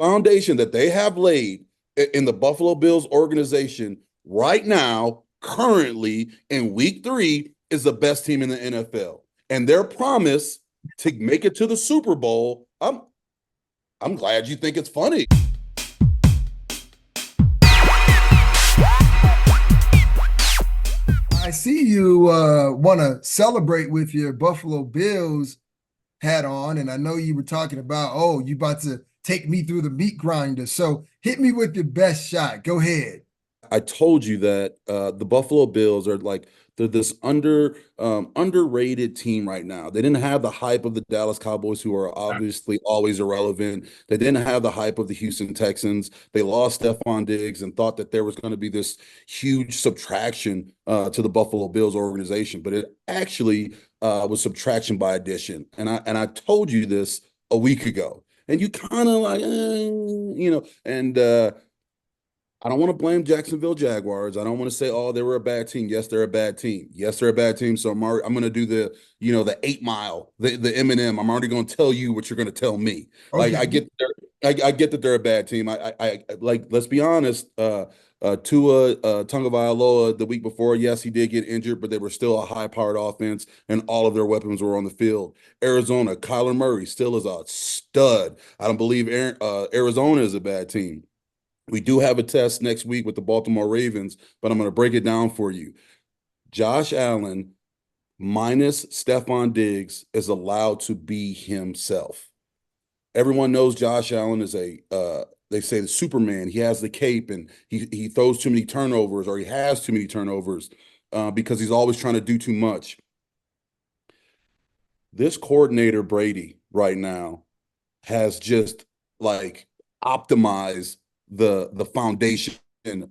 foundation that they have laid in the Buffalo Bills organization right now, currently in week 3, is the best team in the NFL. And their promise to make it to the Super Bowl, I'm glad you think it's funny. I see you want to celebrate with your Buffalo Bills hat on, and I know you were talking about, oh, you about to take me through the meat grinder. So hit me with your best shot. Go ahead. I told you that the Buffalo Bills are like they're this underrated team right now. They didn't have the hype of the Dallas Cowboys, who are obviously always irrelevant. They didn't have the hype of the Houston Texans. They lost Stephon Diggs and thought that there was going to be this huge subtraction to the Buffalo Bills organization, but it actually was subtraction by addition. And I told you this a week ago, and you kind of like, and I don't want to blame Jacksonville Jaguars. I don't want to say, oh, they were a bad team. Yes, they're a bad team. Yes, they're a bad team. So I'm going to do the 8 Mile, the Eminem. I'm already going to tell you what you're going to tell me. Like I Okay. get I get that they're a bad team. I like, let's be honest. Tua Tagovailoa the week before, yes, he did get injured, but they were still a high-powered offense, and all of their weapons were on the field. Arizona, Kyler Murray still is a stud. I don't believe Arizona is a bad team. We do have a test next week with the Baltimore Ravens, but I'm going to break it down for you. Josh Allen minus Stephon Diggs is allowed to be himself. Everyone knows Josh Allen is they say the Superman. He has the cape and he throws too many turnovers, or he has too many turnovers because he's always trying to do too much. This coordinator Brady right now has just like optimized the foundation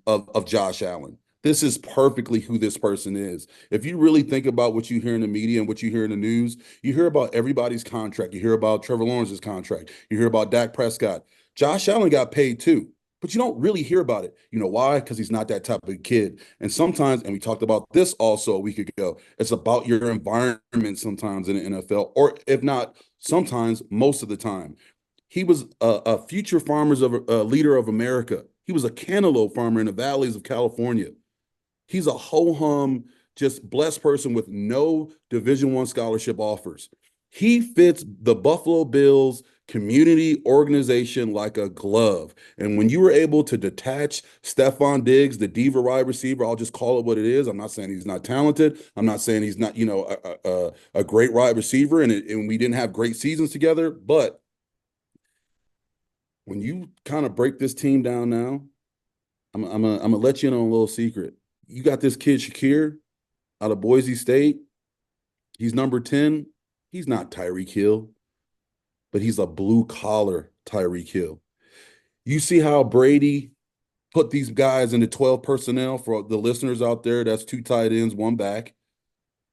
of Josh Allen. This is perfectly who this person is. If you really think about what you hear in the media and what you hear in the news, you hear about everybody's contract. You hear about Trevor Lawrence's contract. You hear about Dak Prescott. Josh Allen got paid too, but you don't really hear about it. You know why? Because he's not that type of kid. And sometimes, and we talked about this also a week ago, it's about your environment sometimes in the NFL, or if not, sometimes most of the time. He was a future farmers of leader of America. He was a cantaloupe farmer in the valleys of California. He's a ho hum, just blessed person with no Division I scholarship offers. He fits the Buffalo Bills community organization like a glove. And when you were able to detach Stephon Diggs, the diva wide receiver, I'll just call it what it is. I'm not saying he's not talented. I'm not saying he's not, a great wide receiver, and we didn't have great seasons together. But when you kind of break this team down now, I'm gonna let you in on a little secret. You got this kid Shakir out of Boise State. He's number 10. He's not Tyreek Hill, but he's a blue collar Tyreek Hill. You see how Brady put these guys into 12 personnel. For the listeners out there, that's 2 tight ends, 1 back.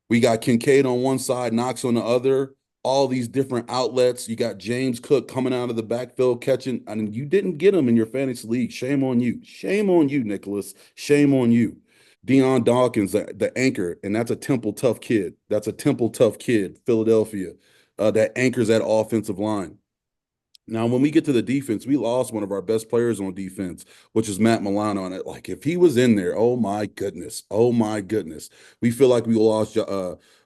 We got Kincaid on one side, Knox on the other, all these different outlets. You got James Cook coming out of the backfield catching, and you didn't get him in your fantasy league. Shame on you. Shame on you, Nicholas. Shame on you. Deion Dawkins, the anchor, and that's a Temple tough kid. That's a Temple tough kid, Philadelphia, that anchors that offensive line. Now, when we get to the defense, we lost one of our best players on defense, which is Matt Milano. And like, if he was in there, oh my goodness, oh my goodness, we feel like we lost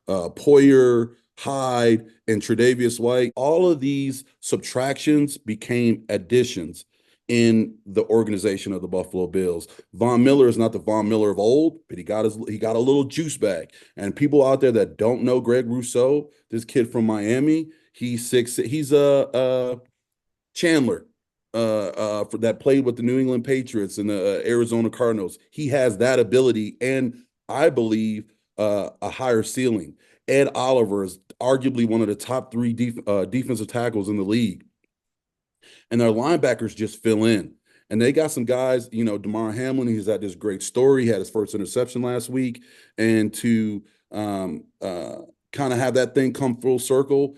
Poyer, Hyde, and Tre'Davious White. All of these subtractions became additions in the organization of the Buffalo Bills. Von Miller is not the Von Miller of old, but he got a little juice back. And people out there that don't know Greg Rousseau, this kid from Miami, he's a Chandler, for that played with the New England Patriots and the Arizona Cardinals. He has that ability, and I believe a higher ceiling. Ed Oliver is arguably one of the top 3 defensive tackles in the league, and their linebackers just fill in. And they got some guys, Damar Hamlin. He's had this great story. He had his first interception last week, and to kind of have that thing come full circle,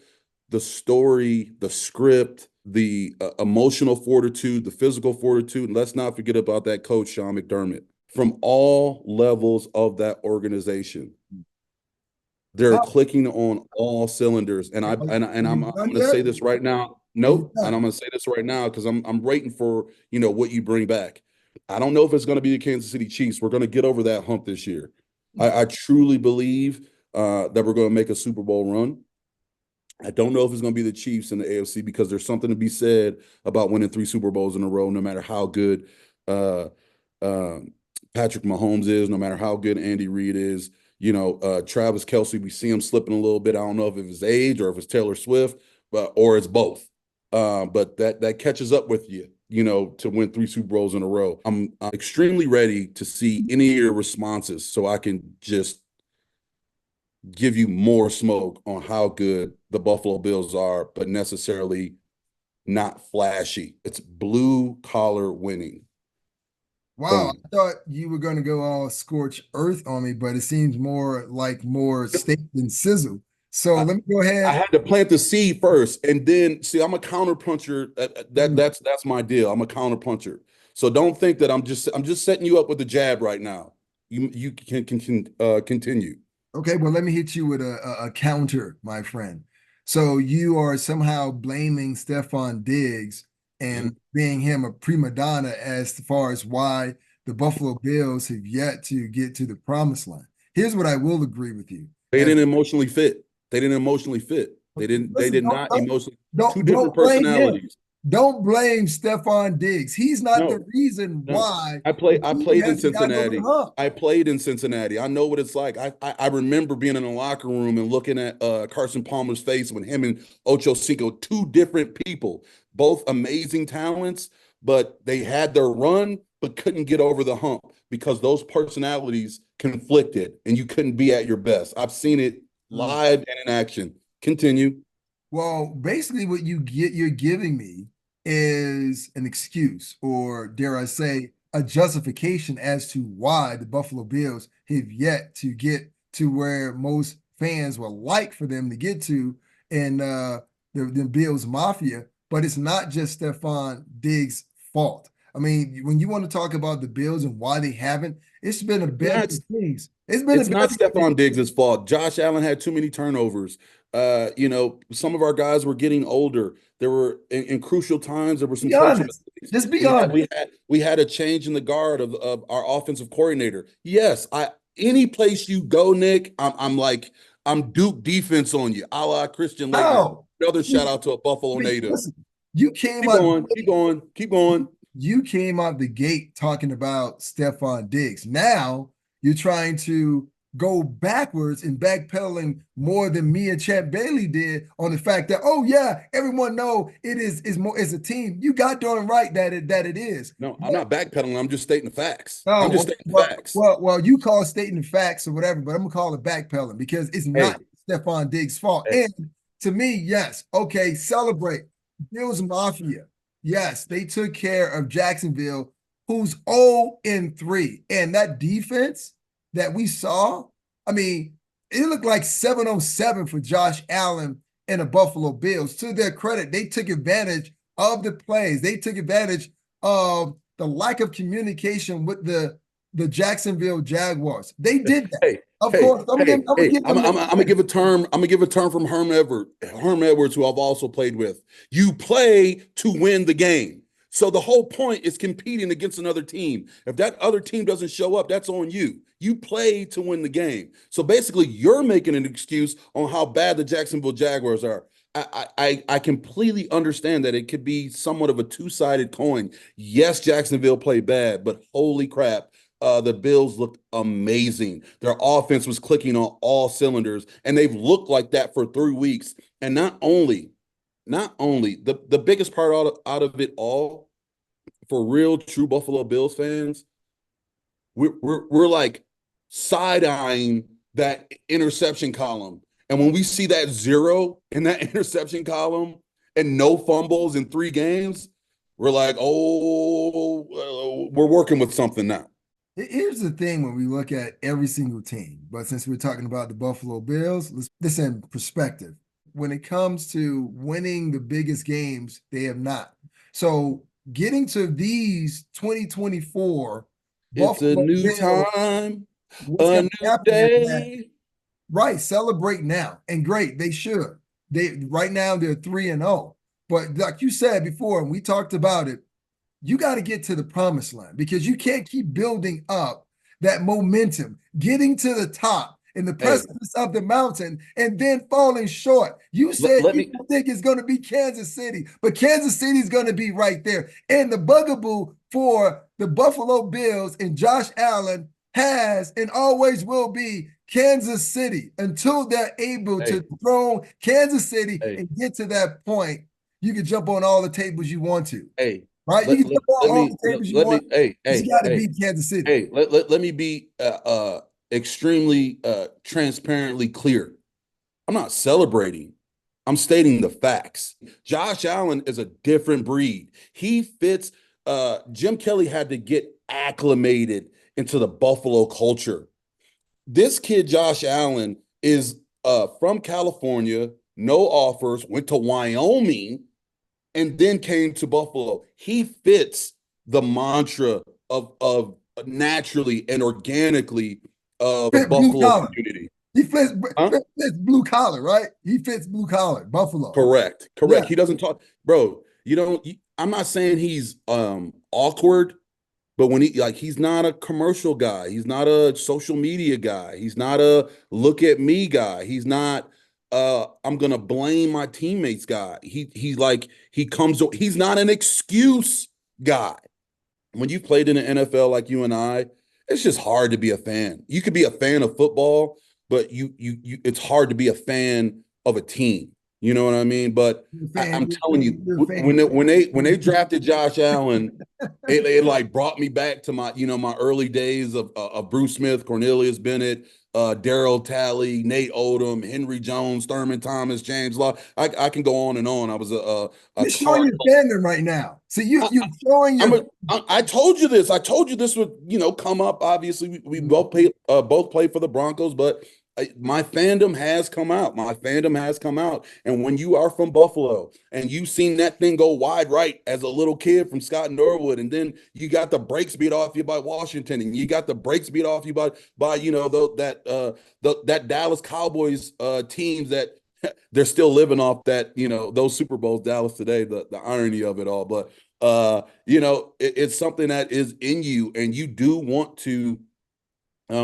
the story, the script, the emotional fortitude, the physical fortitude. And let's not forget about that coach, Sean McDermott, from all levels of that organization. They're Oh, clicking on all cylinders. And are I'm you going done to say yet? this right now. Nope. He's And done. I'm gonna say this right now because I'm waiting for what you bring back. I don't know if it's gonna be the Kansas City Chiefs. We're gonna get over that hump this year. I truly believe that we're gonna make a Super Bowl run. I don't know if it's going to be the Chiefs in the AFC because there's something to be said about winning 3 Super Bowls in a row, no matter how good uh, uh, Patrick Mahomes is, no matter how good Andy Reid is. Travis Kelce, we see him slipping a little bit. I don't know if it's his age or if it's Taylor Swift, or it's both. But that catches up with you, to win 3 Super Bowls in a row. I'm extremely ready to see any of your responses so I can just give you more smoke on how good the Buffalo Bills are, but necessarily not flashy. It's blue collar winning. Wow, Boom. I thought you were going to go all scorch earth on me, but it seems more steak than sizzle. So I, let me go I ahead. had to plant the seed first, and then see. I'm a counter puncher. Mm, That's my deal. I'm a counter puncher. So don't think that I'm just setting you up with the jab right now. You can continue. Okay, well, let me hit you with a counter, my friend. So you are somehow blaming Stephon Diggs and Mhm. being him a prima donna as far as why the Buffalo Bills have yet to get to the promised land. Here's what I will agree with you. They As didn't emotionally fit. They didn't emotionally fit. They didn't. They listen, did not emotionally. Two different don't blame him. personalities. Don't blame Stephon Diggs. He's not the No, reason no. why I the play. I team played in hasn't gotten over the Cincinnati. hump. I played in Cincinnati. I know what it's like. I remember being in the locker room and looking at Carson Palmer's face when him and Ocho Cinco, two different people, both amazing talents, but they had their run, but couldn't get over the hump because those personalities conflicted, and you couldn't be at your best. I've seen it Mm. live and in action. Continue. Well, basically, what you're giving me is an excuse, or dare I say, a justification as to why the Buffalo Bills have yet to get to where most fans would like for them to get to in the Bills Mafia. But it's not just Stephon Diggs' fault. I mean, when you want to talk about the Bills and why they haven't, it's been a bevy That's of things. It's been a It's not bevy of things. Stephon Diggs' fault. Josh Allen had too many turnovers. Some of our guys were getting older. There were in crucial times. There were some Be coaching honest. mistakes. Just be We had honest. we had we had a change in the guard of our offensive coordinator. Yes, any place you go, Nick, I'm like I'm Duke defense on you, a la Christian Laettner. How? Another shout out to a Buffalo native. Listen, you came Keep out going, keep going, keep going. you came out the gate talking about Stephon Diggs. Now you're trying to go backwards and backpedaling more than me and Chad Bailey did on the fact that, oh yeah, everyone know is more as a team. You got darn right that it is. No, I'm not backpedaling. I'm just stating the facts. I'm Oh, just okay. stating the facts. Well, you call it stating the facts or whatever, but I'm gonna call it backpedaling because it's not Hey, Stephon Diggs' fault. hey, And to me, yes, okay, celebrate. Bills Mafia. Yes, they took care of Jacksonville, who's 0-3. And that defense that we saw, I mean, it looked like 707 for Josh Allen and the Buffalo Bills. To their credit, they took advantage of the plays. They took advantage of the lack of communication with the Jacksonville Jaguars. They did that. hey, Of hey, course, I'm hey, gonna hey, give them I'm their gonna credit. give a term. I'm gonna give a term from Herm Edwards, who I've also played with. You play to win the game. So the whole point is competing against another team. If that other team doesn't show up, that's on you. You play to win the game. So basically, you're making an excuse on how bad the Jacksonville Jaguars are. I completely understand that it could be somewhat of a two-sided coin. Yes, Jacksonville played bad, but holy crap, the Bills looked amazing. Their offense was clicking on all cylinders, and they've looked like that for 3 weeks. And not only the biggest part out of it all for real true Buffalo Bills fans, we're like side eyeing that interception column. And when we see that zero in that interception column and no fumbles in 3 games, we're like, oh, we're working with something now. Here's the thing when we look at every single team, but since we're talking about the Buffalo Bills, let's put this in perspective. When it comes to winning the biggest games, they have not. So getting to these 2024 It's a Buffalo new Bills, time, what's a going to new happen is that, day. right, celebrate now. And great, they should. They right now they're 3-0. But like you said before, and we talked about it, you got to get to the promised land because you can't keep building up that momentum, getting to the top in the Hey, precipice of the mountain and then falling short. You said let you me. don't think it's going to be Kansas City, but Kansas City is going to be right there. And the bugaboo for the Buffalo Bills and Josh Allen has and always will be Kansas City until they're able to Hey, throw Kansas City hey, and get to that point. You can jump on all the tables you want to. hey. Right? You can jump on all the tables you Let want, me. Hey, but you hey, got to hey, beat Kansas City. hey. Let me be extremely transparently clear. I'm not celebrating. I'm stating the facts. Josh Allen is a different breed. He fits. Jim Kelly had to get acclimated into the Buffalo culture. This kid, Josh Allen, is from California, no offers, went to Wyoming, and then came to Buffalo. He fits the mantra of naturally and organically the Fit blue Buffalo collar. community. He fits, Huh? fits blue collar, right? He fits blue collar, Buffalo. Correct. Yeah. Correct. He doesn't talk, bro. You don't. I'm not saying he's awkward, but when he's not a commercial guy. He's not a social media guy. He's not a look at me guy. He's not I'm gonna blame my teammates guy. He comes. He's not an excuse guy. When you've played in the NFL like you and I, it's just hard to be a fan. You could be a fan of football, but you it's hard to be a fan of a team. You know what I mean? But You're a I'm fan. telling you, You're a fan. when they drafted Josh Allen, it like brought me back to my early days of Bruce Smith, Cornelius Bennett, Daryl Talley, Nate Odom, Henry Jones, Thurman Thomas, James Law. I can go on and on. I was a You're showing your Cardinal. fandom right now. See, you're showing I'm your. a, I told you this. I told you this would, come up. Obviously, we both play for the Broncos, but my fandom has come out. My fandom has come out. And when you are from Buffalo and you've seen that thing go wide right as a little kid from Scott Norwood, and then you got the brakes beat off you by Washington, and you got the brakes beat off you by that Dallas Cowboys teams that they're still living off that, those Super Bowls, Dallas today, the irony of it all. But it's something that is in you, and you do want to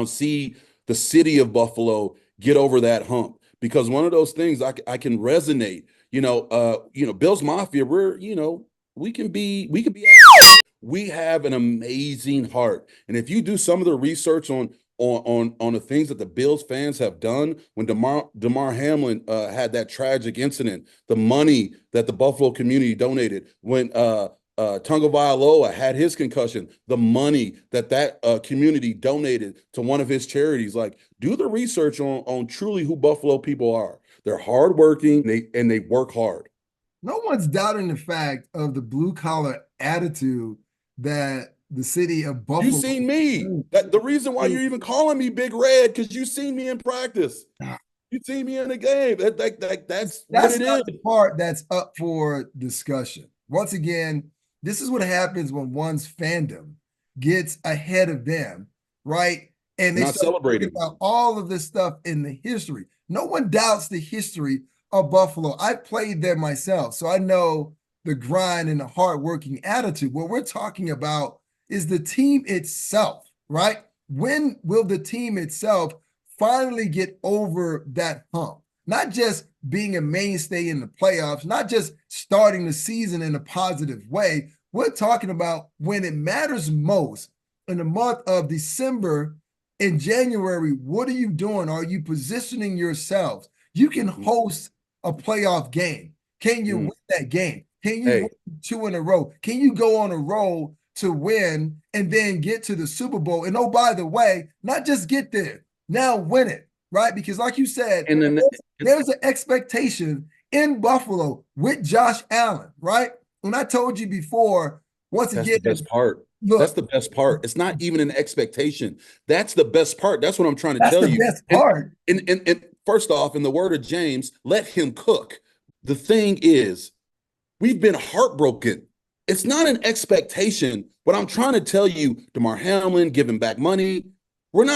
see the city of Buffalo get over that hump, because one of those things I can resonate. Bills Mafia. We can be. We have an amazing heart, and if you do some of the research on the things that the Bills fans have done when Damar Hamlin had that tragic incident, the money that the Buffalo community donated when Tunga Vailoa had his concussion, the money that community donated to one of his charities. Like, do the research on truly who Buffalo people are. They're hardworking, and they work hard. No one's doubting the fact of the blue collar attitude that the city of You Buffalo. seen me. That the reason why you're even calling me Big Red, because you seen me in practice. You see me in the game. That's what That's it not is. the part that's up for discussion. Once again, this is what happens when one's fandom gets ahead of them, right? And We're they not start talking celebrating. about all of this stuff in the history. No one doubts the history of Buffalo. I played there myself, so I know the grind and the hardworking attitude. What we're talking about is the team itself, right? When will the team itself finally get over that hump? Not just being a mainstay in the playoffs, not just starting the season in a positive way. We're talking about when it matters most in the month of December and January. What are you doing? Are you positioning yourselves? You can host a playoff game. Can you win that game? Can you win Hey, two in a row? Can you go on a roll to win and then get to the Super Bowl? And oh, by the way, not just get there, now win it, right? Because like you said, and then there's an expectation in Buffalo with Josh Allen, right? When I told you before, once that's the again, best part. That's look, the best part. It's not even an expectation. That's the best part. That's what I'm trying to that's tell the you. best And part. and first off, in the word of James, let him cook. The thing is, we've been heartbroken. It's not an expectation. What I'm trying to tell you, DeMar Hamlin giving back money, we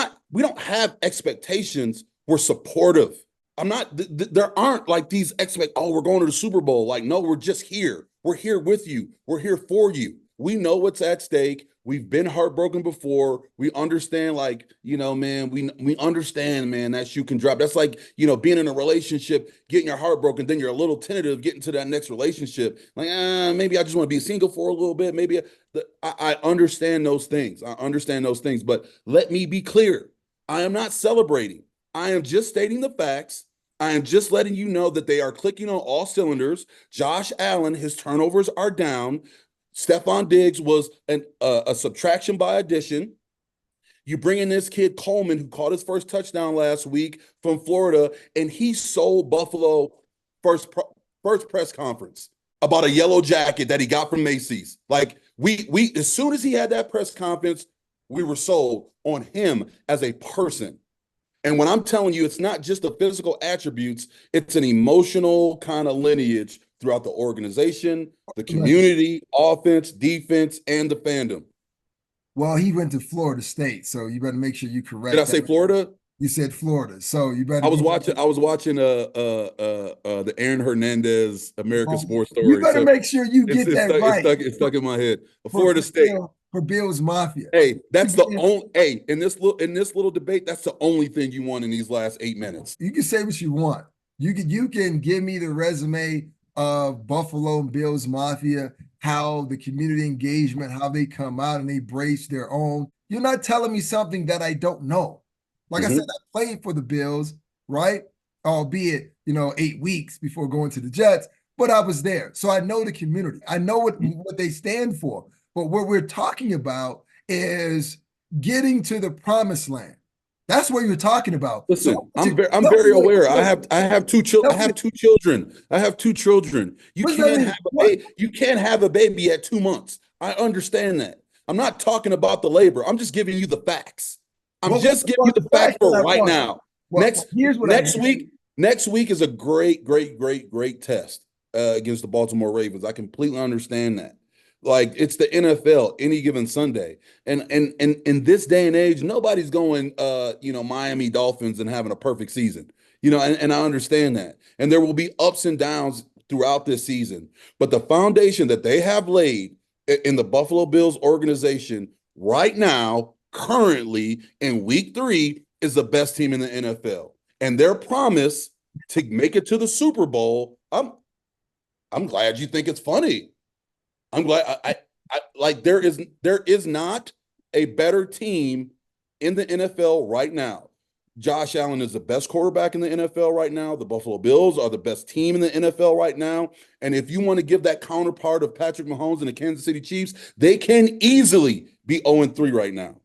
don't have expectations. We're supportive. I'm not. There aren't like these expect. Oh, we're going to the Super Bowl. Like, no, we're just here. We're here with you. We're here for you. We know what's at stake. We've been heartbroken before. We understand, like, man. We understand, man. That shoe can drop. That's like, being in a relationship, getting your heart broken, then you're a little tentative getting to that next relationship. Like, maybe I just want to be single for a little bit. Maybe I understand those things. I understand those things. But let me be clear. I am not celebrating. I am just stating the facts. I am just letting you know that they are clicking on all cylinders. Josh Allen, his turnovers are down. Stephon Diggs was a subtraction by addition. You bring in this kid Coleman, who caught his first touchdown last week from Florida, and he sold Buffalo first press conference about a yellow jacket that he got from Macy's. Like we as soon as he had that press conference, we were sold on him as a person. And when I'm telling you, it's not just the physical attributes, it's an emotional kind of lineage throughout the organization, the community, offense, defense, and the fandom. Well, he went to Florida State, so you better make sure you correct Did I that. say Florida? You said Florida, so you better. I was watching the Aaron Hernandez American Sports You Story. better So make sure you get that right. It's stuck in my head. Florida State. For Bills Mafia. Hey, that's the only. Hey, in this little debate, that's the only thing you want in these last 8 minutes. You can say what you want. You can give me the resume of Buffalo and Bills Mafia, how the community engagement, how they come out and they brace their own. You're not telling me something that I don't know. Like I said, I played for the Bills, right? Albeit, 8 weeks before going to the Jets, but I was there. So I know the community. I know what they stand for. But what we're talking about is getting to the promised land. That's what you're talking about. Listen, I'm very aware. I have two children. I have two children. You can't have a baby at 2 months. I understand that. I'm not talking about the labor. I'm just giving you the facts. I'm just giving you the facts for right now. Next week is a great test against the Baltimore Ravens. I completely understand that. Like, it's the NFL any given Sunday. And in this day and age, nobody's going Miami Dolphins and having a perfect season. And I understand that. And there will be ups and downs throughout this season. But the foundation that they have laid in the Buffalo Bills organization right now, currently in week 3, is the best team in the NFL. And their promise to make it to the Super Bowl, I'm glad you think it's funny. I'm glad I like there is not a better team in the NFL right now. Josh Allen is the best quarterback in the NFL right now. The Buffalo Bills are the best team in the NFL right now. And if you want to give that counterpart of Patrick Mahomes and the Kansas City Chiefs, they can easily be 0-3 right now.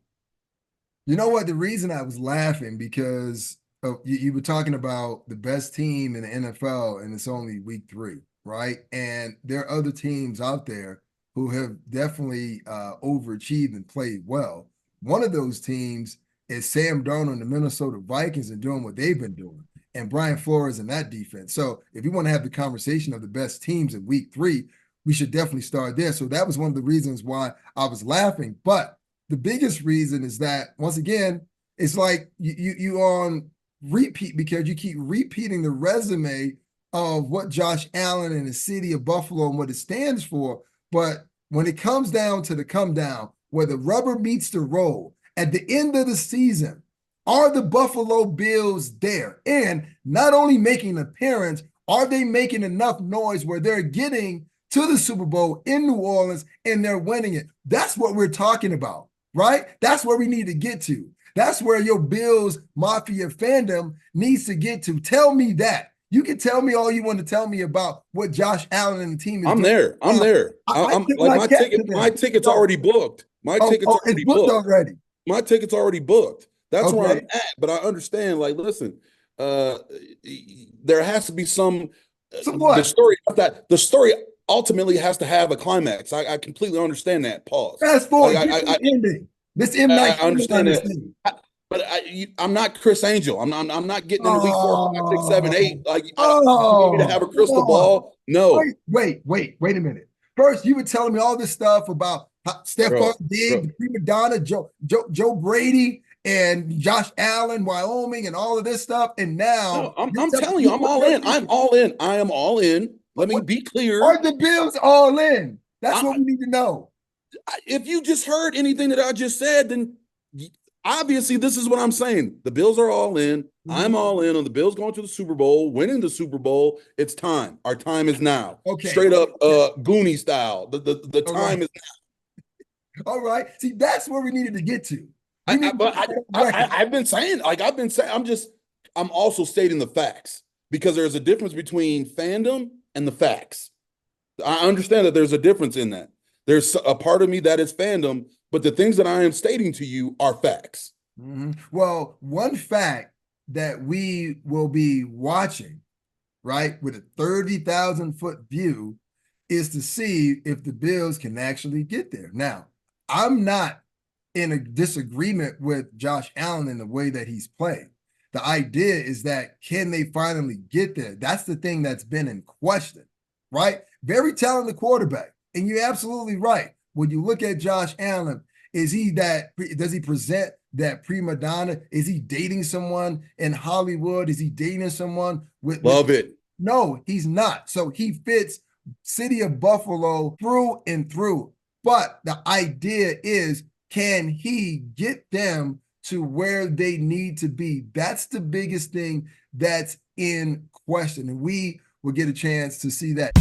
You know what? The reason I was laughing because you were talking about the best team in the NFL, and it's only week 3. Right. And there are other teams out there who have definitely overachieved and played well. One of those teams is Sam Darnold and the Minnesota Vikings and doing what they've been doing, and Brian Flores in that defense. So if you want to have the conversation of the best teams in week 3, we should definitely start there. So that was one of the reasons why I was laughing. But the biggest reason is that, once again, it's like you on repeat because you keep repeating the resume of what Josh Allen and the city of Buffalo and what it stands for. But when it comes down to the come down, where the rubber meets the road, at the end of the season, are the Buffalo Bills there? And not only making an appearance, are they making enough noise where they're getting to the Super Bowl in New Orleans and they're winning it? That's what we're talking about, right? That's where we need to get to. That's where your Bills Mafia fandom needs to get to. Tell me that. You can tell me all you want to tell me about what Josh Allen and the team is doing. I'm there. I'm like my ticket's already booked. My ticket's already booked already. My ticket's already booked. That's where I'm at. But I understand, like, listen, there has to be some the story ultimately has to have a climax. I completely understand that. Pause. Fast forward. Ending. This M. Night. I understand that. But I'm not Chris Angel. I'm not getting into week 4, 5, 6, 7, 8. Like, you want me to have a crystal ball? No. Wait a minute. First, you were telling me all this stuff about Stephon Diggs, the prima donna, Joe Brady, and Josh Allen, Wyoming, and all of this stuff. And now No, I'm telling you, I'm all in. I'm all in. I am all in. Let me be clear. Are the Bills all in? That's what we need to know. If you just heard anything that I just said, then obviously this is what I'm saying. The Bills are all in. I'm all in on the Bills going to the Super Bowl, winning the Super Bowl. It's time. Our time is now. Okay. Straight up Goonie style. The time is now. All right. See, that's where we needed to get to. I've been saying, I'm also stating the facts, because there's a difference between fandom and the facts. I understand that there's a difference in that. There's a part of me that is fandom, but the things that I am stating to you are facts. Mm-hmm. Well, one fact that we will be watching, right, with a 30,000-foot view is to see if the Bills can actually get there. Now, I'm not in a disagreement with Josh Allen in the way that he's playing. The idea is that, can they finally get there? That's the thing that's been in question, right? Very talented quarterback. And you're absolutely right. When you look at Josh Allen, does he present that prima donna? Is he dating someone in Hollywood? Is he dating someone Love it. No, he's not. So he fits city of Buffalo through and through. But the idea is, can he get them to where they need to be? That's the biggest thing that's in question. And we will get a chance to see that.